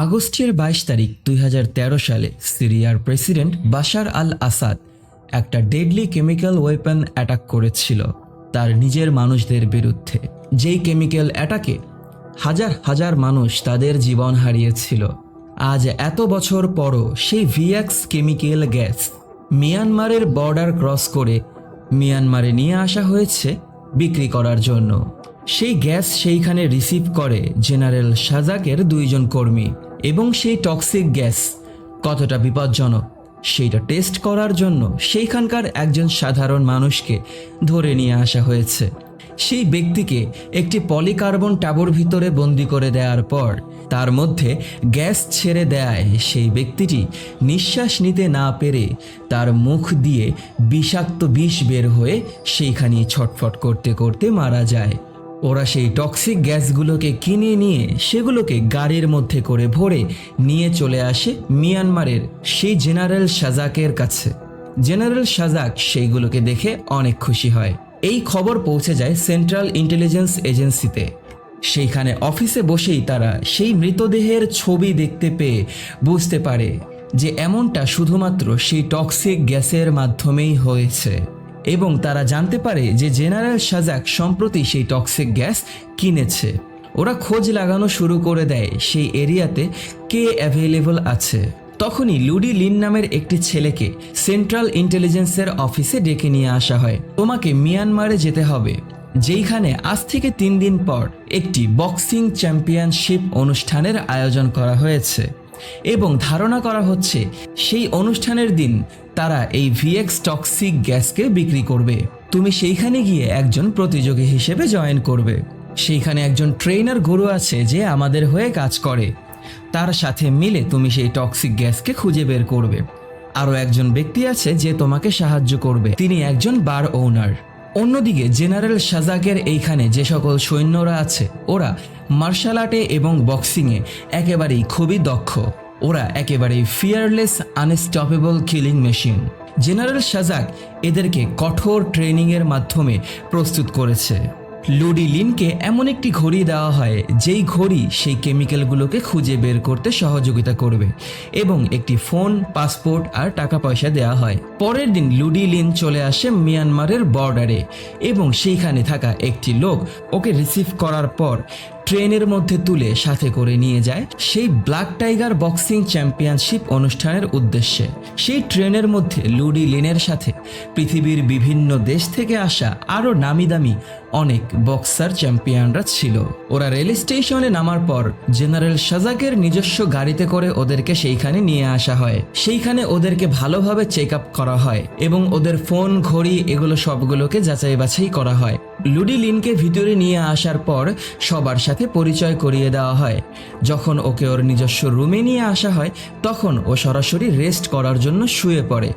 আগস্টের 22 তারিখ 2013 সালে সিরিয়ার প্রেসিডেন্ট বাশার আল আসাদ একটা ডেডলি কেমিক্যাল ওয়েপন অ্যাটাক করেছিল তার নিজের মানুষদের বিরুদ্ধে। যেই কেমিক্যাল অ্যাটাকে হাজার হাজার মানুষ তাদের জীবন হারিয়েছিল। আজ এত বছর পরও সেই ভিএক্স কেমিক্যাল গ্যাস মিয়ানমারের বর্ডার ক্রস করে মিয়ানমারে নিয়ে আসা হয়েছে বিক্রি করার জন্য। সেই গ্যাস সেইখানে রিসিভ করে জেনারেল সাজাকের দুইজন কর্মী, এবং সেই টক্সিক গ্যাস কতটা বিপজ্জনক সেইটা টেস্ট করার জন্য সেইখানকার একজন সাধারণ মানুষকে ধরে নিয়ে আসা হয়েছে। সেই ব্যক্তিকে একটি পলিকার্বন ট্যাবুর ভিতরে বন্দি করে দেওয়ার পর তার মধ্যে গ্যাস ছেড়ে দেয় সেই ব্যক্তিটি নিঃশ্বাস নিতে না পেরে তার মুখ দিয়ে বিষাক্ত বিষ বের হয়ে সেইখানেই ছটফট করতে করতে মারা যায়। ওরা সেই টক্সিক গ্যাসগুলোকে কিনে নিয়ে সেগুলোকে গাড়ির মধ্যে করে ভরে নিয়ে চলে আসে মিয়ানমারের সেই জেনারেল সাজাকের কাছে। জেনারেল সাজাক সেইগুলোকে দেখে অনেক খুশি হয়। এই খবর পৌঁছে যায় সেন্ট্রাল ইন্টেলিজেন্স এজেন্সিতে। সেইখানে অফিসে বসেই তারা সেই মৃতদেহের ছবি দেখতে পেয়ে বুঝতে পারে যে এমনটা শুধুমাত্র সেই টক্সিক গ্যাসের মাধ্যমেই হয়েছে, এবং তারা জানতে পারে যে জেনারেল সাজাক সম্প্রতি সেই টক্সিক গ্যাস কিনেছে। ওরা খোঁজ লাগানো শুরু করে দেয় সেই এরিয়াতে কে অ্যাভেলেবল আছে। তখনই লুডি লিন নামের একটি ছেলেকে সেন্ট্রাল ইন্টেলিজেন্সের অফিসে ডেকে নিয়ে আসা হয়। তোমাকে মিয়ানমারে যেতে হবে, যেইখানে আজ থেকে 3 দিন পর একটি বক্সিং চ্যাম্পিয়নশিপ অনুষ্ঠানের আয়োজন করা হয়েছে, এবং ধারণা করা হচ্ছে সেই অনুষ্ঠানের দিন তারা এই ভিএক্স টক্সিক গ্যাসকে বিক্রি করবে। তুমি সেইখানে গিয়ে একজন প্রতিযোগী হিসেবে জয়েন করবে। সেইখানে একজন ট্রেনার গুরু আছে যে আমাদের হয়ে কাজ করে, তার সাথে মিলে তুমি সেই টক্সিক গ্যাসকে খুঁজে বের করবে। আরও একজন ব্যক্তি আছে যে তোমাকে সাহায্য করবে, তিনি একজন বার ওনার। অন্যদিকে জেনারেল সাজাকের এইখানে যে সকল সৈন্যরা আছে ওরা মার্শাল আর্টে এবং বক্সিংয়ে একেবারেই খুবই দক্ষ। ওরা একেবারেই fearless unstoppable killing machine. General সাজাক এদেরকে কঠোর ট্রেনিংয়ের মাধ্যমে প্রস্তুত করেছে। লুডি লিনকে এমন একটি ঘড়ি দেওয়া হয় যেই ঘড়ি সেই কেমিক্যালগুলোকে খুঁজে বের করতে সহযোগিতা করবে, এবং একটি ফোন, পাসপোর্ট আর টাকা পয়সা দেওয়া হয়। পরের দিন লুডি লিন চলে আসে মিয়ানমারের বর্ডারে, এবং সেইখানে থাকা একটি লোক ওকে রিসিভ করার পর ট্রেনের মধ্যে তুলে সাথে করে নিয়ে যায় সেই ব্ল্যাক টাইগার বক্সিং চ্যাম্পিয়নশিপ অনুষ্ঠানের উদ্দেশ্যে। সেই ট্রেনের মধ্যে লুডি লিনের সাথে পৃথিবীর বিভিন্ন দেশ থেকে আসা আরও নামি দামি অনেক বক্সার চ্যাম্পিয়নরা ছিল। ওরা রেল স্টেশনে নামার পর জেনারেল সাজাকের নিজস্ব গাড়িতে করে ওদেরকে সেইখানে নিয়ে আসা হয়। সেইখানে ওদেরকে ভালোভাবে চেক আপ করা হয়, এবং ওদের ফোন, ঘড়ি এগুলো সবগুলোকে যাচাই বাছাই করা হয়। লুডি লিনকে ভিতরে নিয়ে আসার পর সবার সাথে পরিচয় করিয়ে দেওয়া হয়। যখন ওকে ওর নিজস্ব রুমে নিয়ে আসা হয় তখন ও সরাসরি রেস্ট করার জন্য শুয়ে পড়ে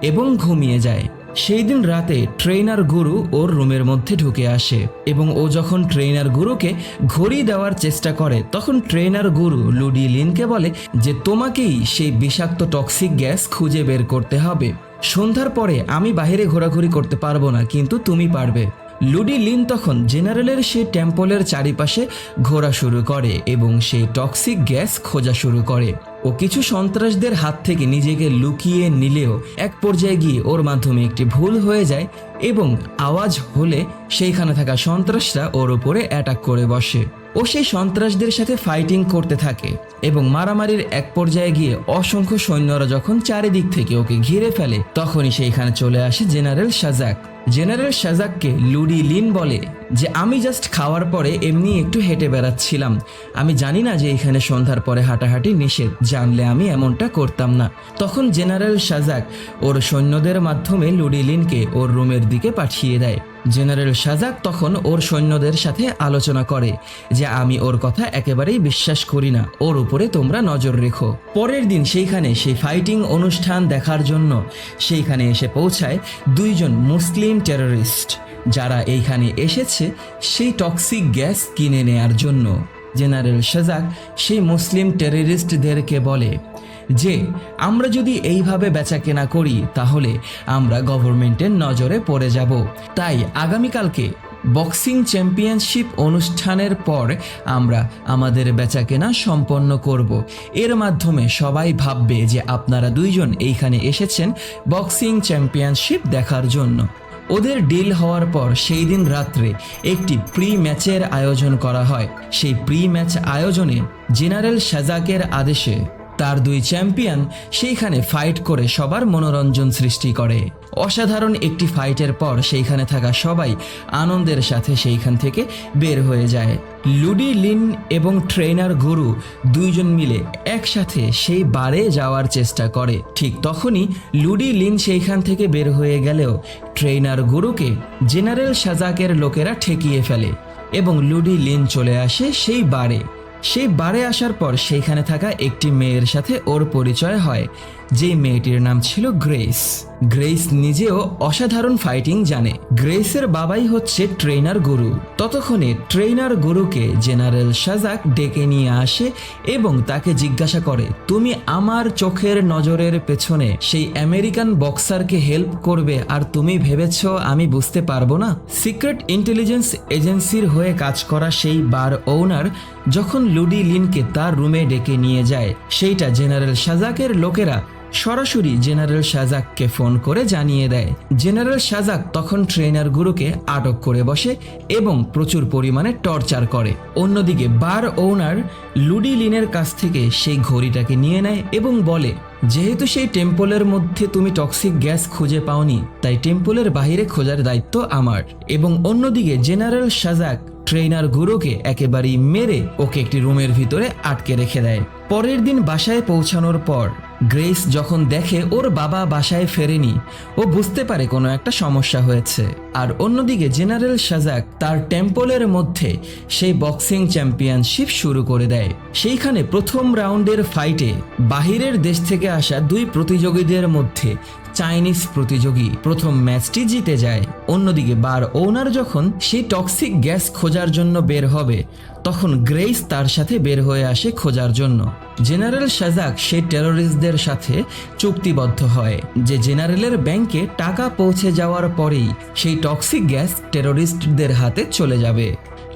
এবং ঘুমিয়ে যায়। সেই দিন রাতে ট্রেনার গুরু ওর রুমের মধ্যে ঢুকে আসে, এবং ও যখন ট্রেনার গুরুকে ঘড়ি দেওয়ার চেষ্টা করে তখন ট্রেনার গুরু লুডি লিনকে বলে যে তোমাকেই সেই বিষাক্ত টক্সিক গ্যাস খুঁজে বের করতে হবে। সন্ধ্যার পরে আমি বাইরে ঘোরাঘুরি করতে পারবো না, কিন্তু তুমি পারবে। লুডি লিন তখন জেনারেলের সেই টেম্পলের চারিপাশে ঘোরা শুরু করে এবং সেই টক্সিক গ্যাস খোঁজা শুরু করে। ও কিছু সন্ত্রাসদের হাত থেকে নিজেকে লুকিয়ে নিলেও এক পর্যায়ে গিয়ে ওর মাধ্যমে একটি ভুল হয়ে যায়, এবং আওয়াজ হলে সেইখানে থাকা সন্ত্রাসরা ওর উপরে অ্যাটাক করে বসে। ও সেই সন্ত্রাসদের সাথে ফাইটিং করতে থাকে, এবং মারামারির এক পর্যায়ে গিয়ে অসংখ্য সৈন্যরা যখন চারিদিক থেকে ওকে ঘিরে ফেলে তখনই সেইখানে চলে আসে জেনারেল সাজাক। জেনারেল সাজাককে লুডি লিন বলে যে আমি জাস্ট খাওয়ার পরে এমনি একটু হেঁটে বেড়াচ্ছিলাম, আমি জানি না যে এখানে সন্ধ্যার পরে হাঁটাহাঁটি নিষেধ, জানলে আমি এমনটা করতাম না। তখন জেনারেল সাজাক ওর সৈন্যদের মাধ্যমে লুডি লিনকে ওর রুমের দিকে পাঠিয়ে দেয়। জেনারেল সাজাক তখন ওর সৈন্যদের সাথে আলোচনা করে যে আমি ওর কথা একেবারেই বিশ্বাস করি না, ওর উপরে তোমরা নজর রেখো। পরের দিন সেইখানে সেই ফাইটিং অনুষ্ঠান দেখার জন্য সেইখানে এসে পৌঁছায় 2 জন মুসলিম টেররিস্ট, যারা এইখানে এসেছে সেই টক্সিক গ্যাস কিনে নেয়ার জন্য। জেনারেল সাজাক সেই মুসলিম টেররিস্টদেরকে বলে যে আমরা যদি এইভাবে বেচাকেনা করি তাহলে আমরা গভর্নমেন্টের নজরে পড়ে যাব, তাই আগামীকালকে বক্সিং চ্যাম্পিয়নশিপ অনুষ্ঠানের পর আমরা আমাদের বেচাকেনা সম্পন্ন করব। এর মাধ্যমে সবাই ভাববে যে আপনারা দুইজন এইখানে এসেছেন বক্সিং চ্যাম্পিয়নশিপ দেখার জন্য। ওদের ডিল হওয়ার পর সেই দিন রাত্রে একটি প্রি ম্যাচের আয়োজন করা হয়। সেই প্রি ম্যাচ আয়োজনে জেনারেল শাজাকের আদেশে তার দুই চ্যাম্পিয়ন সেইখানে ফাইট করে সবার মনোরঞ্জন সৃষ্টি করে। অসাধারণ একটি ফাইটের পর সেইখানে থাকা সবাই আনন্দের সাথে সেইখান থেকে বের হয়ে যায়। লুডি লিন এবং ট্রেনার গুরু দুইজন মিলে একসাথে সেই বারে যাওয়ার চেষ্টা করে। ঠিক তখনই লুডি লিন সেইখান থেকে বের হয়ে গেলেও ট্রেনার গুরুকে জেনারেল শাজাকের লোকেরা ঠেকিয়ে ফেলে এবং লুডি লিন চলে আসে সেই বারে। সেই বারে আসার পর সেইখানে থাকা একটি মেয়ের সাথে ওর পরিচয় হয়, যেই মেয়েটির নাম ছিল গ্রেস। গ্রেস নিজেও অসাধারণ ফাইটিং জানে। গ্রেসের বাবাই হচ্ছে ট্রেনার গুরু। ততক্ষণে ট্রেনার গুরুকে জেনারেল শাজাক ডেকে নিয়ে আসে এবং তাকে জিজ্ঞাসা করে, তুমি আমার চোখের নজরের পেছনে সেই আমেরিকান বক্সারকে হেল্প করবে আর তুমি ভেবেছ আমি বুঝতে পারবো না? সিক্রেট ইন্টেলিজেন্স এজেন্সির হয়ে কাজ করা সেই বার ওনার যখন লুডি লিনকে তার রুমে ডেকে নিয়ে যায়, সেইটা জেনারেল শাজাকের লোকেরা সরাসরি জেনারেল শাজাককে ফোন করে জানিয়ে দেয়। জেনারেল শাজাক তখন ট্রেনার গুরুকে আটক করে বসে এবং প্রচুর পরিমাণে টর্চার করে। অন্যদিকে বার ওনার লুডি লিনের কাছ থেকে সেই ঘড়িটাকে নিয়ে নেয় এবং বলে, যেহেতু সেই টেম্পলের মধ্যে তুমি টক্সিক গ্যাস খুঁজে পাওনি, তাই টেম্পলের বাইরে খোঁজার দায়িত্ব আমার। এবং অন্যদিকে জেনারেল শাজাক ট্রেনার গুরুকে একেবারেই মেরে ওকে একটি রুমের ভিতরে আটকে রেখে দেয়। পরের দিন বাসায় পৌঁছানোর পর গ্রেস যখন দেখে ওর বাবা বাসায় ফেরেনি, ও বুঝতে পারে কোনো একটা সমস্যা হয়েছে। আর অন্যদিকে জেনারেল শাজাক তার টেম্পলের মধ্যে সেই বক্সিং চ্যাম্পিয়নশিপ শুরু করে দেয়। সেইখানে প্রথম রাউন্ডের ফাইটে বাহিরের দেশ থেকে আসা দুই প্রতিযোগীদের মধ্যে চাইনিজ প্রতিযোগী প্রথম ম্যাচটি জিতে যায়। অন্যদিকে বার ওনার যখন সেই টক্সিক গ্যাস খোঁজার জন্য বের হবে, তখন গ্রেস তার সাথে বের হয়ে আসে খোঁজার জন্য। জেনারেল শাজাক সেই টেররিস্টদের সাথে চুক্তিবদ্ধ হয় যে জেনারেলের ব্যাংকে টাকা পৌঁছে যাওয়ার পরেই সেই টক্সিক গ্যাস টেররিস্টদের হাতে চলে যাবে।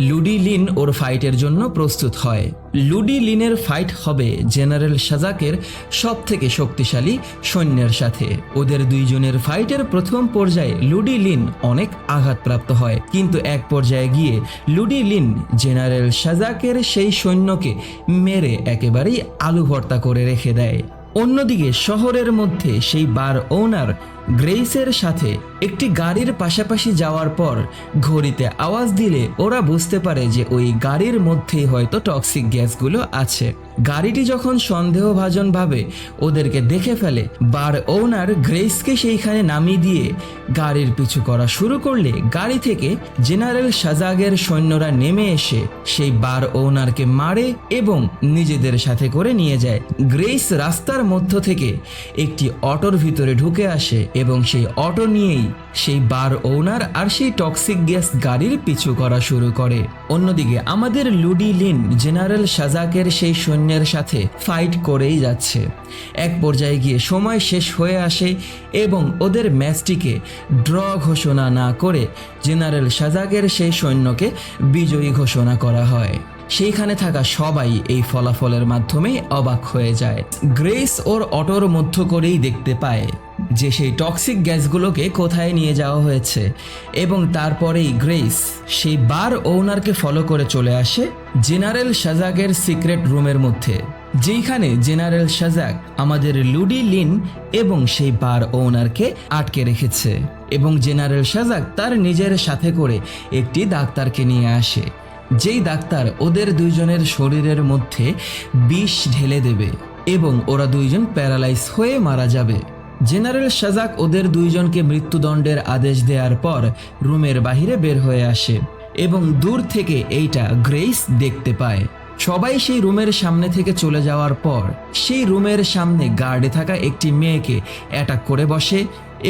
লুডি লিন ওর ফাইটের জন্য প্রস্তুত হয়। লুডি লিনের ফাইট হবে জেনারেল শাজাকের সব থেকে শক্তিশালী সৈন্যের সাথে। ওদের দুইজনের ফাইটের প্রথম পর্যায়ে লুডি লিন অনেক আঘাতপ্রাপ্ত হয়, কিন্তু এক পর্যায়ে গিয়ে লুডি লিন জেনারেল শাজাকের সেই সৈন্যকে মেরে একেবারেই আলু ভর্তা করে রেখে দেয়। অন্যদিকে শহরের মধ্যে সেই বার ওনার গ্রেসের সাথে একটি গাড়ির পাশাপাশি যাওয়ার পর ঘড়িতে আওয়াজ দিলে ওরা বুঝতে পারে যে ওই গাড়ির মধ্যেই হয়তো টক্সিক গ্যাসগুলো আছে। গাড়িটি যখন সন্দেহভাজনভাবে ওদেরকে দেখে ফেলে, বার ওনার গ্রেসকে সেইখানে নামিয়ে দিয়ে গাড়ির পিছু করা শুরু করলে গাড়ি থেকে জেনারেল শাজাকের সৈন্যরা নেমে এসে সেই বার ওনারকে মারে এবং নিজেদের সাথে করে নিয়ে যায়। গ্রেস রাস্তার মধ্য থেকে একটি অটোর ভিতরে ঢুকে আসে এবং সেই অটো নিয়েই সেই বার ওনার আর সেই টক্সিক গ্যাস গাড়ির পিছু করা শুরু করে। অন্যদিকে আমাদের লুডি লিন জেনারেল শাজাকের সেই সৈন্যের সাথে ফাইট করেই যাচ্ছে। এক পর্যায়ে গিয়ে সময় শেষ হয়ে আসে এবং ওদের ম্যাচটিকে ড্র ঘোষণা না করে জেনারেল শাজাকের সেই সৈন্যকে বিজয়ী ঘোষণা করা হয়। সেইখানে থাকা সবাই এই ফলাফলের মাধ্যমে অবাক হয়ে যায়। গ্রেস ওর অটোর মধ্য করেই দেখতে পায় যে সেই টক্সিক গ্যাসগুলোকে কোথায় নিয়ে যাওয়া হয়েছে এবং তারপরেই গ্রেস সেই বার ওনারকে ফলো করে চলে আসে জেনারেল শাজাকের সিক্রেট রুমের মধ্যে, যেইখানে জেনারেল শাজাক আমাদের লুডি লিন এবং সেই বার ওনারকে আটকে রেখেছে। এবং জেনারেল শাজাক তার নিজের সাথে করে একটি ডাক্তারকে নিয়ে আসে, যেই ডাক্তার ওদের দুইজনের শরীরের মধ্যে বিষ ঢেলে দেবে এবং ওরা দুইজন প্যারালাইজ হয়ে মারা যাবে। জেনারেল শাজাক ওদের দুইজনকে মৃত্যুদণ্ডের আদেশ দেওয়ার পর রুমের বাহিরে বের হয়ে আসে এবং দূর থেকে এইটা গ্রেস দেখতে পায়। সবাই সেই রুমের সামনে থেকে চলে যাওয়ার পর সেই রুমের সামনে গার্ডে থাকা একটি মেয়েকে অ্যাটাক করে বসে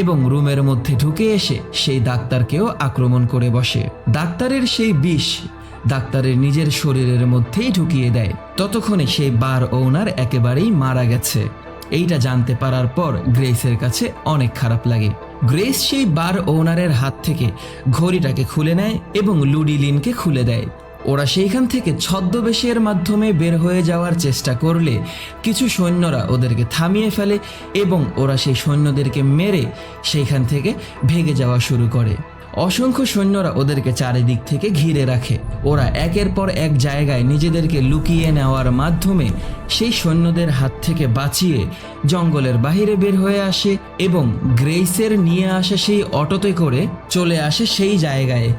এবং রুমের মধ্যে ঢুকে এসে সেই ডাক্তারকেও আক্রমণ করে বসে। ডাক্তারের সেই বিষ ডাক্তারের নিজের শরীরের মধ্যেই ঢুকিয়ে দেয়। ততক্ষণে সেই বার ওনার একেবারেই মারা গেছে। এইটা জানতে পারার পর গ্রেসের কাছে অনেক খারাপ লাগে। গ্রেস সেই বার ওনারের হাত থেকে ঘড়িটাকে খুলে নেয় এবং লুডি লিনকে খুলে দেয়। ওরা সেইখান থেকে ছদ্মবেশের মাধ্যমে বের হয়ে যাওয়ার চেষ্টা করলে কিছু সৈন্যরা ওদেরকে থামিয়ে ফেলে এবং ওরা সেই সৈন্যদেরকে মেরে সেইখান থেকে ভেগে যাওয়া শুরু করে। অসংখ্য সৈন্যরা ওদেরকে চারিদিক থেকে ঘিরে রাখে। ওরা একের পর এক জায়গায় নিজেদেরকে লুকিয়ে নেওয়ার মাধ্যমে সেই সৈন্যদের হাত থেকে বাঁচিয়ে জঙ্গলের বাইরে বের হয়ে আসে এবং গ্রেসের নিয়ে আসা সেই অটোতে করে চলে আসে সেই জায়গায়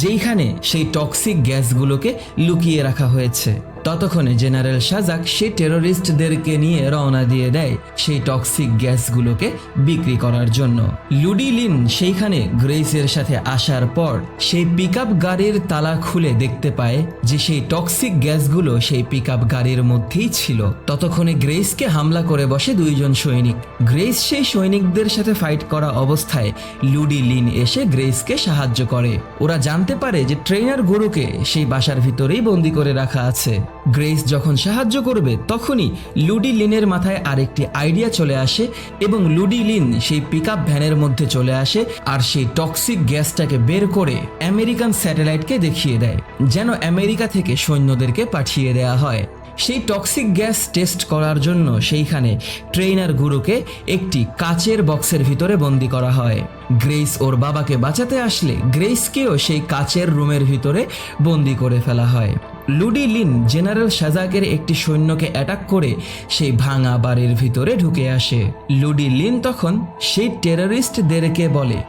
যেইখানে সেই টক্সিক গ্যাসগুলোকে লুকিয়ে রাখা হয়েছে। ততক্ষণে জেনারেল সাজাক সেই টেররিস্টদেরকে নিয়ে রওনা দিয়ে দেয় সেই টক্সিক গ্যাসগুলোকে বিক্রি করার জন্য। লুডি লিন সেইখানে গ্রেসের সাথে আসার পর সেই পিকআপ গাড়ির তালা খুলে দেখতে পায় যে সেই টক্সিক গ্যাসগুলো সেই পিকআপ গাড়ির মধ্যেই ছিল। ততক্ষণে গ্রেসকে হামলা করে বসে দুইজন সৈনিক। গ্রেস সেই সৈনিকদের সাথে ফাইট করা অবস্থায় লুডি লিন এসে গ্রেসকে সাহায্য করে। ওরা জানতে পারে যে ট্রেনার গুরুকে সেই বাসার ভিতরেই বন্দি করে রাখা আছে। গ্রেস যখন সাহায্য করবে তখনই লুডি লিনের মাথায় আরেকটি আইডিয়া চলে আসে এবং লুডি লিন সেই পিকআপ ভ্যানের মধ্যে চলে আসে আর সেই টক্সিক গ্যাসটাকে বের করে আমেরিকান স্যাটেলাইটকে দেখিয়ে দেয় যেন আমেরিকা থেকে সৈন্যদেরকে পাঠিয়ে দেয়া হয়। সেই টক্সিক গ্যাস টেস্ট করার জন্য সেইখানে ট্রেনার গুরুকে একটি কাচের বক্সের ভিতরে বন্দি করা হয়। গ্রেস ওর বাবাকে বাঁচাতে আসলে গ্রেসকেও সেই কাচের রুমের ভিতরে বন্দি করে ফেলা হয়। লুডি লিন জেনারেল সাজাকের একটি সৈন্যকে অ্যাটাক করে সেই ভাঙা বাড়ির ভিতরে ঢুকে আসে। লুডি লিন তখন সেই টেররিস্টদেরকে বলে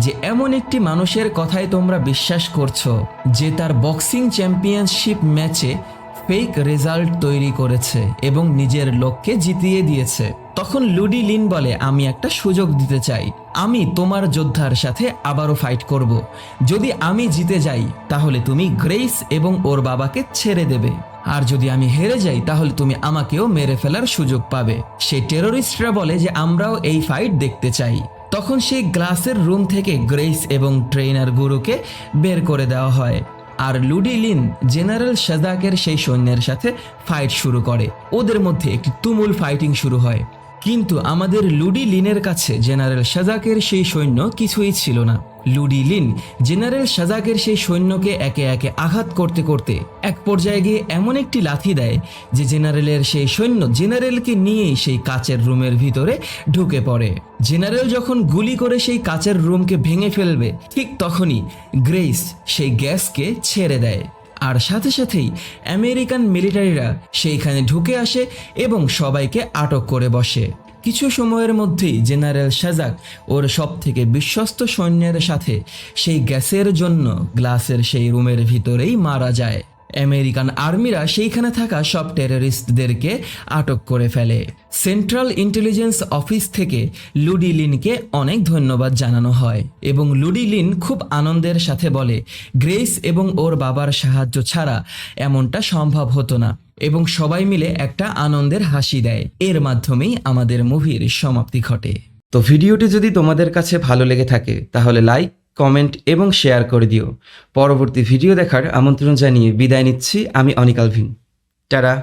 যে এমন একটি মানুষের কথাই তোমরা বিশ্বাস করছো যে তার বক্সিং চ্যাম্পিয়নশিপ ম্যাচে ফেক রেজাল্ট তৈরি করেছে এবং নিজের লোককে জিতিয়ে দিয়েছে। তখন লুডি লিন বলে, আমি একটা সুযোগ দিতে চাই, আমি তোমার যোদ্ধার সাথে আবারও ফাইট করব। যদি আমি জিতে যাই তাহলে তুমি গ্রেস এবং ওর বাবাকে ছেড়ে দেবে, আর যদি আমি হেরে যাই তাহলে তুমি আমাকেও মেরে ফেলার সুযোগ পাবে। সেই টেররিস্টরা বলে যে আমরাও এই ফাইট দেখতে চাই। তখন সেই গ্লাসের রুম থেকে গ্রেস এবং ট্রেনার গুরুকে বের করে দেওয়া হয় আর লুডি লিন জেনারেল সাজাকের সেই সৈন্যের সাথে ফাইট শুরু করে। ওদের মধ্যে একটি তুমুল ফাইটিং শুরু হয়, কিন্তু আমাদের লুডি লিনের কাছে জেনারেল সাজাকের সেই সৈন্য কিছুই ছিল না। লুডি লিন জেনারেল সাজাকের সেই সৈন্যকে একে একে আঘাত করতে করতে এক পর্যায়ে গিয়ে এমন একটি লাথি দেয় যে জেনারেলের সেই সৈন্য জেনারেলকে নিয়েই সেই কাচের রুমের ভিতরে ঢুকে পড়ে। জেনারেল যখন গুলি করে সেই কাচের রুমকে ভেঙে ফেলবে ঠিক তখনই গ্রেস সেই গ্যাসকে ছেড়ে দেয় আর সাথে সাথেই আমেরিকান মিলিটারিরা সেইখানে ঢুকে আসে এবং সবাইকে আটক করে বসে। কিছু সময়ের মধ্যেই জেনারেল সাজাক ওর সব থেকে বিশ্বস্ত সৈন্যের সাথে সেই গ্যাসের জন্য গ্লাসের সেই রুমের ভিতরেই মারা যায়। আমেরিকান আর্মিরা সেইখানে থাকা সব টেররিস্টদেরকে আটক করে ফেলে। সেন্ট্রাল ইন্টেলিজেন্স অফিস থেকে লুডি লিনকে অনেক ধন্যবাদ জানানো হয় এবং লুডি লিন খুব আনন্দের সাথে বলে গ্রেস এবং ওর বাবার সাহায্য ছাড়া এমনটা সম্ভব হতো না, এবং সবাই মিলে একটা আনন্দের হাসি দেয়। এর মাধ্যমেই আমাদের মুভির সমাপ্তি ঘটে। তো ভিডিওটি যদি তোমাদের কাছে ভালো লেগে থাকে তাহলে লাইক, কমেন্ট এবং শেয়ার করে দিও। পরবর্তী ভিডিও দেখার আমন্ত্রণ জানিয়ে বিদায় নিচ্ছি আমি অনিক আলভিন। টাটা।